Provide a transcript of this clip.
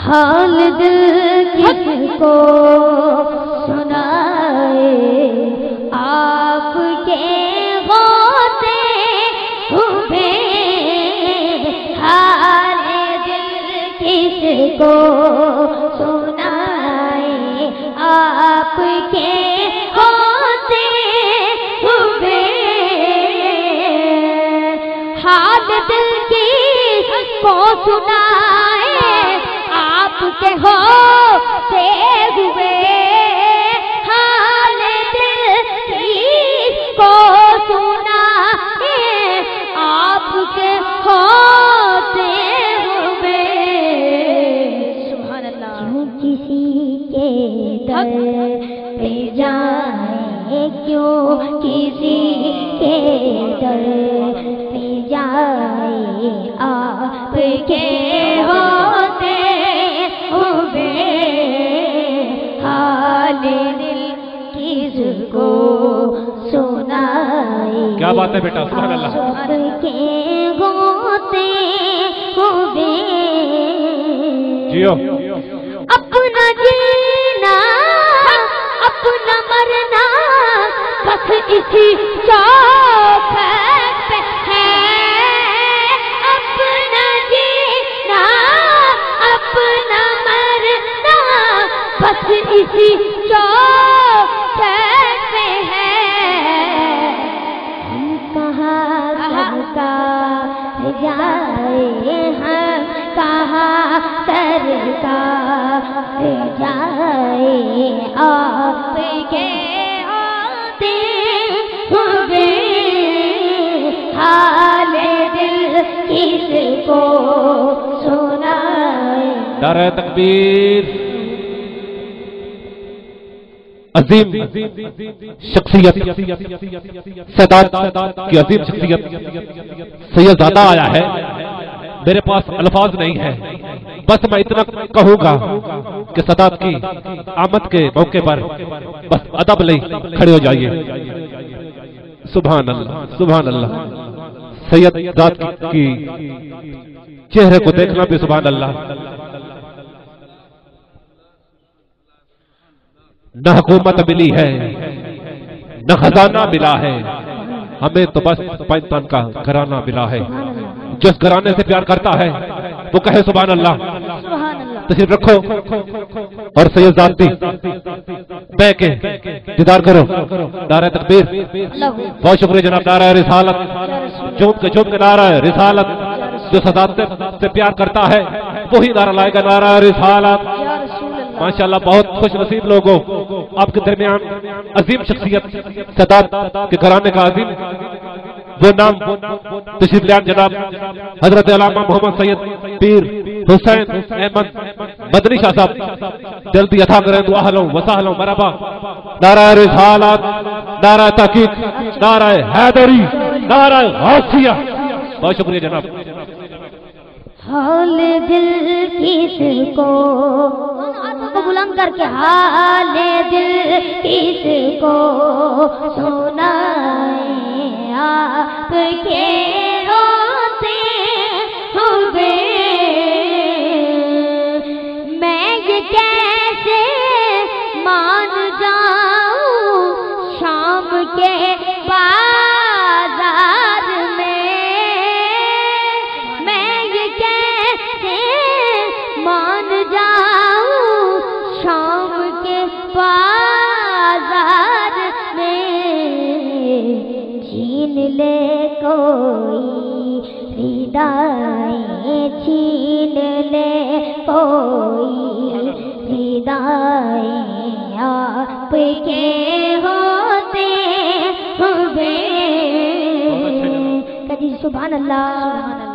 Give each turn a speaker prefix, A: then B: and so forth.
A: حال دل کس کو سنائے آپ کے غوثے ہوئے، حال دل کس کو سنائے آپ کے غوثے ہوئے، حال دل کس کو سنائے آپ کے ہوتے ہوئے، حال دل کس کو سنائے آپ کے ہوتے ہوئے۔ سبحان اللہ۔ کیوں کسی کے در پہ جائیں، کیوں کسی کے در پہ جائیں آپ کے ہوتے ہوئے، حال دل کس کو سنائے۔
B: کیا بات ہے بیٹا، سبحان اللہ۔
A: آپ کے ہوتے ہوئے،
B: جیو
A: اپنا جینا اپنا مرنا بس اسی چوکھٹ پہ ہے، اپنا جینا اپنا مرنا بس اسی چوکھٹ پہ ہے۔ ہم کہاں سرکار جائے، ہم کہاں سرکار جائے آپ کے ہوتے ہوئے، حال دل کس کو سنائے۔
B: نعرہ تکبیر۔ عظیم شخصیت سادات کی عظیم شخصیت سید زادہ آیا ہے، میرے پاس الفاظ نہیں ہے، بس میں اتنا کہوں گا کہ سادات کی آمد کے موقع پر بس ادب لے کھڑے ہو جائیے۔ سبحان اللہ سبحان اللہ۔ سید ذات کی چہرے کو دیکھنا بھی سبحان اللہ۔ نہ حکومت ملی ہے نہ خزانہ ملا ہے، ہمیں تو بس پنجتن کا گھرانہ ملا ہے۔ جس گھرانے سے پیار کرتا ہے وہ کہے سبحان اللہ۔ تشریف رکھو اور سید ذاتی بے کے دیدار کرو۔ نعرہ تکبیر۔ بہت شکریہ جناب۔ نعرہ رسالت، جھوم کے نعرہ رسالت۔ جو سادات سے پیار کرتا ہے وہی نعرہ لائے گا، نعرہ رسالت۔ ماشاءاللہ بہت خوش نصیب لوگوں، آپ کے درمیان عظیم شخصیت سادات کے گھرانے کا عظیم وہ نام تشریف لے جناب حضرت علامہ محمد سید پیر حسین احمد مدنی شاہ صاحب، جلدی عطا کریں تو اہلا و سہلا مرحبا۔ نعرہ رسالت، نعرہ تحقیق، نعرہ حیدری، نعرہ غوثیہ۔ بہت شکریہ جناب۔
A: حال دل کس کو بلند کر کے، حال دل کس کو سنائے آپ کے ہوتے ہوئے، میں یہ کیسے مان جاؤں شام کے بازار میں، میں یہ کیسے مان جاؤں شام کے بازار میں، چھین لے کوئی ردائیں، چھین لے کوئی ردائیں آپ کے ہوتے ہوئے۔ کبھی سبحان اللہ۔